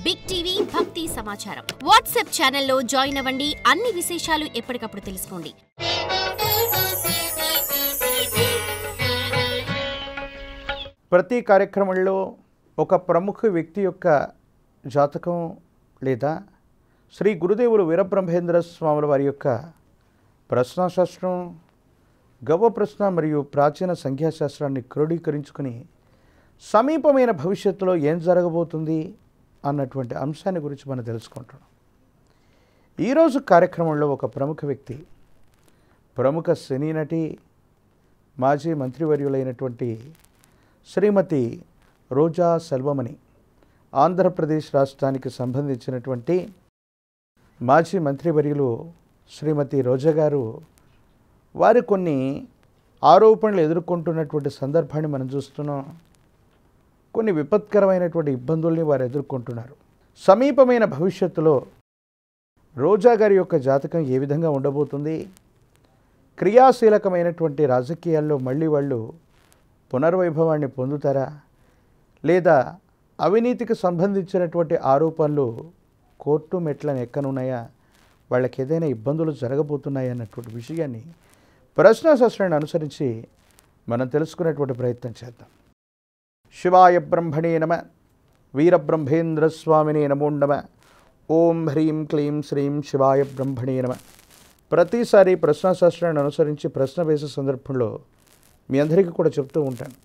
Big TV భక్తి సమాచారం WhatsApp ఛానల్లో జాయిన్ అవ్వండి. అన్ని విశేషాలు ఎప్పటికప్పుడు తెలుసుకోండి. ప్రతి కార్యక్రమంలో ఒక ప్రముఖ వ్యక్తి యొక్క జాతకం లేదా శ్రీ గురుదేవులు వీరబ్రహ్మేంద్ర స్వాముల వారి యొక్క ప్రశ్నాశాస్త్రం, గవ్వ ప్రశ్న మరియు ప్రాచీన సంఖ్యాశాస్త్రాన్ని క్రోడీకరించుకుని సమీపమైన భవిష్యత్తులో ఏం జరగబోతుంది అన్నటువంటి అంశాన్ని గురించి మనం తెలుసుకుంటున్నాం. ఈరోజు కార్యక్రమంలో ఒక ప్రముఖ వ్యక్తి, ప్రముఖ సినీ నటి, మాజీ మంత్రివర్యులైనటువంటి శ్రీమతి రోజా సెల్వమణి, ఆంధ్రప్రదేశ్ రాష్ట్రానికి సంబంధించినటువంటి మాజీ మంత్రివర్యులు శ్రీమతి రోజా గారు వారు కొన్ని ఆరోపణలు ఎదుర్కొంటున్నటువంటి సందర్భాన్ని మనం చూస్తున్నాం. కొన్ని విపత్కరమైనటువంటి ఇబ్బందుల్ని వారు ఎదుర్కొంటున్నారు. సమీపమైన భవిష్యత్తులో రోజా గారి యొక్క జాతకం ఏ విధంగా ఉండబోతుంది, క్రియాశీలకమైనటువంటి రాజకీయాల్లో మళ్ళీ వాళ్ళు పునర్వైభవాన్ని పొందుతారా, లేదా అవినీతికి సంబంధించినటువంటి ఆరోపణలు కోర్టు మెట్లను ఎక్కనున్నాయా, వాళ్ళకి ఏదైనా ఇబ్బందులు జరగబోతున్నాయా అన్నటువంటి విషయాన్ని ప్రశ్నాశాస్త్రాన్ని అనుసరించి మనం తెలుసుకునేటువంటి ప్రయత్నం చేద్దాం. శివాయ బ్రహ్మణే నమ, వీరబ్రహ్మేంద్ర స్వామినే నమో నమ, ఓం హ్రీం క్లీం శ్రీం శివాయ బ్రహ్మణే నమ. ప్రతిసారి ప్రశ్నాశాస్త్రాన్ని అనుసరించి ప్రశ్న వేసే సందర్భంలో మీ అందరికీ కూడా చెప్తూ ఉంటాను.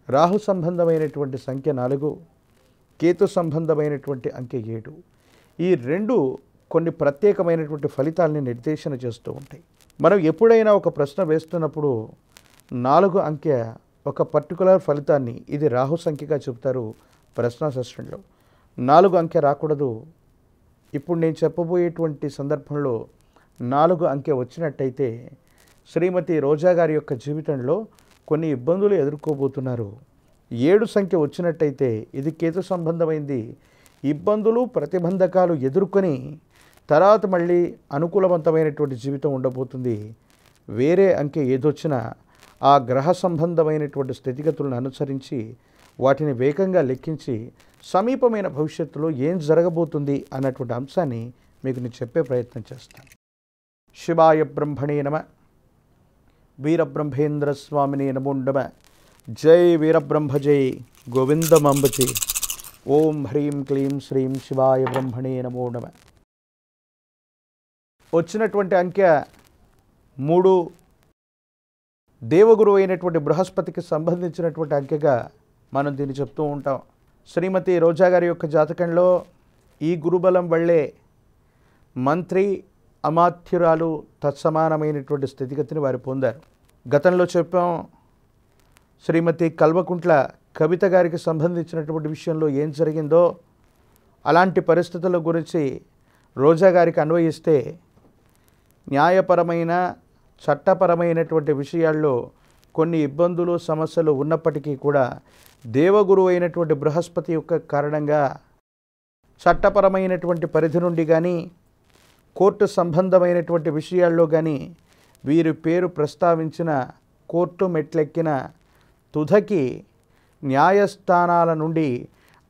రాహు సంబంధమైనటువంటి సంఖ్య 4, కేతు సంబంధమైనటువంటి అంకె 7. ఈ రెండు కొన్ని ప్రత్యేకమైనటువంటి ఫలితాలని నిర్దేశన చేస్తూ ఉంటాయి. మనం ఎప్పుడైనా ఒక ప్రశ్న వేస్తున్నప్పుడు 4 అంకె ఒక పర్టికులర్ ఫలితాన్ని, ఇది రాహు సంఖ్యగా చెప్తారు ప్రశ్నాశాస్త్రంలో. 4 అంకె రాకూడదు. ఇప్పుడు నేను చెప్పబోయేటువంటి సందర్భంలో 4 అంకె వచ్చినట్టయితే శ్రీమతి రోజా గారి యొక్క జీవితంలో కొన్ని ఇబ్బందులు ఎదుర్కోబోతున్నారు. 7 సంఖ్య వచ్చినట్టయితే ఇది కేతు సంబంధమైంది. ఇబ్బందులు, ప్రతిబంధకాలు ఎదుర్కొని తర్వాత మళ్ళీ అనుకూలవంతమైనటువంటి జీవితం ఉండబోతుంది. వేరే అంకె ఏదొచ్చినా ఆ గ్రహ సంబంధమైనటువంటి స్థితిగతులను అనుసరించి వాటిని వేగంగా లెక్కించి సమీపమైన భవిష్యత్తులో ఏం జరగబోతుంది అన్నటువంటి అంశాన్ని మీకు నేను చెప్పే ప్రయత్నం చేస్తాను. శివాయ బ్రహ్మణే నమ, వీరబ్రహ్మేంద్ర స్వామినే నమో నమ. జై వీరబ్రహ్మ జై గోవిందమంబచి. ఓం హ్రీం క్లీం శ్రీం శివాయ బ్రహ్మణే నమో నమ. వచ్చినటువంటి అంకె 3, దేవగురు అయినటువంటి బృహస్పతికి సంబంధించినటువంటి అంకెగా మనం దీన్ని చెప్తూ ఉంటాం. శ్రీమతి రోజా గారి యొక్క జాతకంలో ఈ గురుబలం వల్లే మంత్రి, అమాత్యురాలు తత్సమానమైనటువంటి స్థితిగతిని వారు పొందారు. గతంలో చెప్పాం, శ్రీమతి కల్వకుంట్ల కవిత గారికి సంబంధించినటువంటి విషయంలో ఏం జరిగిందో అలాంటి పరిస్థితుల గురించి రోజా గారికి అన్వయిస్తే న్యాయపరమైన, చట్టపరమైనటువంటి విషయాల్లో కొన్ని ఇబ్బందులు, సమస్యలు ఉన్నప్పటికీ కూడా దేవగురు అయినటువంటి బృహస్పతి యొక్క కారణంగా చట్టపరమైనటువంటి పరిధి నుండి కానీ, కోర్టు సంబంధమైనటువంటి విషయాల్లో కానీ వీరి పేరు ప్రస్తావించిన, కోర్టు మెట్లెక్కిన తుదకి న్యాయస్థానాల నుండి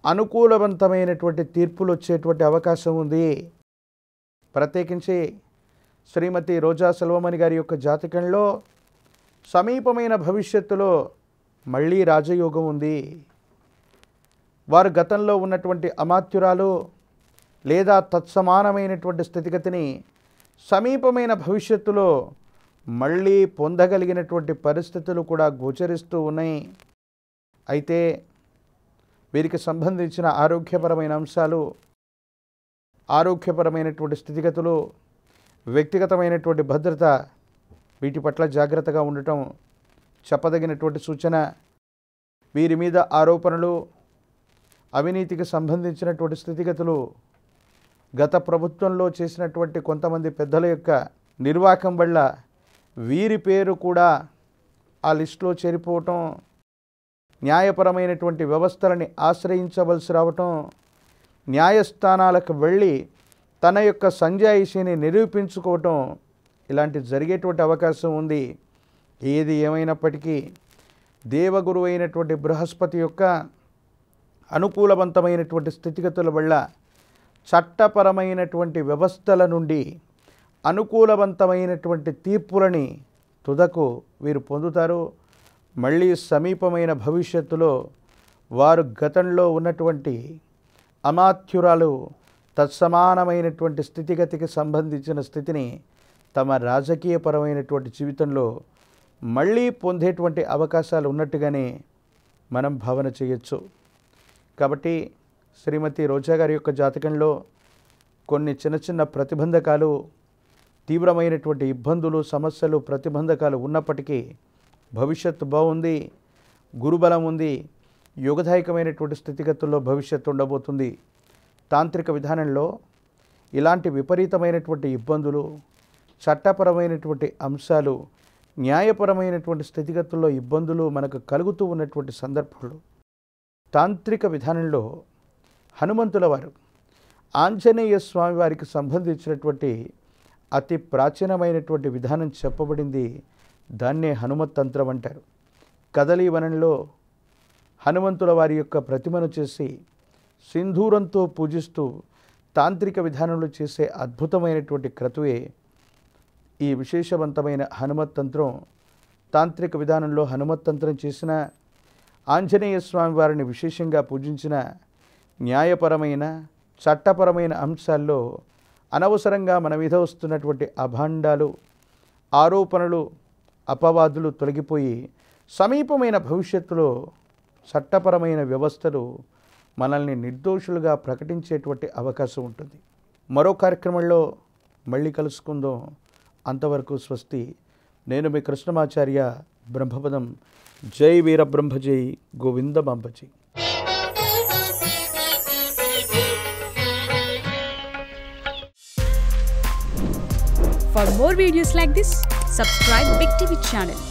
అనుకూలవంతమైనటువంటి తీర్పులు వచ్చేటువంటి అవకాశం ఉంది. ప్రత్యేకించి శ్రీమతి రోజా సెల్వమణి గారి యొక్క జాతకంలో సమీపమైన భవిష్యత్తులో మళ్ళీ రాజయోగం ఉంది. వారు గతంలో ఉన్నటువంటి అమాత్యురాలు లేదా తత్సమానమైనటువంటి స్థితిగతిని సమీపమైన భవిష్యత్తులో మళ్ళీ పొందగలిగినటువంటి పరిస్థితులు కూడా గోచరిస్తూ ఉన్నాయి. అయితే వీరికి సంబంధించిన ఆరోగ్యపరమైన అంశాలు, ఆరోగ్యపరమైనటువంటి స్థితిగతులు, వ్యక్తిగతమైనటువంటి భద్రత, వీటి పట్ల జాగ్రత్తగా ఉండటం చెప్పదగినటువంటి సూచన. వీరి మీద ఆరోపణలు, అవినీతికి సంబంధించినటువంటి స్థితిగతులు, గత ప్రభుత్వంలో చేసినటువంటి కొంతమంది పెద్దల యొక్క నిర్వాకం వల్ల వీరి పేరు కూడా ఆ లిస్టులో చేరిపోవటం, న్యాయపరమైనటువంటి వ్యవస్థలని ఆశ్రయించవలసి రావటం, న్యాయస్థానాలకు వెళ్ళి తన యొక్క సంజాయిషిని నిరూపించుకోవటం, ఇలాంటి జరిగేటువంటి అవకాశం ఉంది. ఏది ఏమైనప్పటికీ దేవగురు అయినటువంటి బృహస్పతి యొక్క అనుకూలవంతమైనటువంటి స్థితిగతుల వల్ల చట్టపరమైనటువంటి వ్యవస్థల నుండి అనుకూలవంతమైనటువంటి తీర్పులని తుదకు వీరు పొందుతారు. మళ్ళీ సమీపమైన భవిష్యత్తులో వారు గతంలో ఉన్నటువంటి అమాత్యురాలు తత్సమానమైనటువంటి స్థితిగతికి సంబంధించిన స్థితిని తమ రాజకీయపరమైనటువంటి జీవితంలో మళ్ళీ పొందేటువంటి అవకాశాలు ఉన్నట్టుగానే మనం భావన చేయొచ్చు. కాబట్టి శ్రీమతి రోజా గారి యొక్క జాతకంలో కొన్ని చిన్న చిన్న ప్రతిబంధకాలు, తీవ్రమైనటువంటి ఇబ్బందులు, సమస్యలు, ప్రతిబంధకాలు ఉన్నప్పటికీ భవిష్యత్తు బాగుంది, గురుబలం ఉంది, యోగదాయకమైనటువంటి స్థితిగతుల్లో భవిష్యత్తు ఉండబోతుంది. తాంత్రిక విధానంలో ఇలాంటి విపరీతమైనటువంటి ఇబ్బందులు, చట్టపరమైనటువంటి అంశాలు, న్యాయపరమైనటువంటి స్థితిగతుల్లో ఇబ్బందులు మనకు కలుగుతూ ఉన్నటువంటి సందర్భంలో తాంత్రిక విధానంలో హనుమంతుల వారు ఆంజనేయ స్వామి వారికి సంబంధించినటువంటి అతి ప్రాచీనమైనటువంటి విధానం చెప్పబడింది. దాన్నే హనుమత్ తంత్రం అంటారు. కదలీవనంలో హనుమంతుల వారి యొక్క ప్రతిమను చేసి సింధూరంతో పూజిస్తూ తాంత్రిక విధానంలో చేసే అద్భుతమైనటువంటి క్రతువే ఈ విశేషవంతమైన హనుమత్ తంత్రం. తాంత్రిక విధానంలో హనుమత్ తంత్రం చేసిన, ఆంజనేయ స్వామి వారిని విశేషంగా పూజించిన, న్యాయపరమైన చట్టపరమైన అంశాల్లో అనవసరంగా మన మీద వస్తున్నటువంటి అభాండాలు, ఆరోపణలు, అపవాదులు తొలగిపోయి సమీపమైన భవిష్యత్తులో చట్టపరమైన వ్యవస్థలు మనల్ని నిర్దోషులుగా ప్రకటించేటువంటి అవకాశం ఉంటుంది. మరో కార్యక్రమంలో మళ్ళీ కలుసుకుందాం. అంతవరకు స్వస్తి. నేను మీ కృష్ణమాచార్య. బ్రహ్మపదం. జై వీరబ్రహ్మ జై గోవిందమాంబజీ. For more videos like this, subscribe Big TV channel.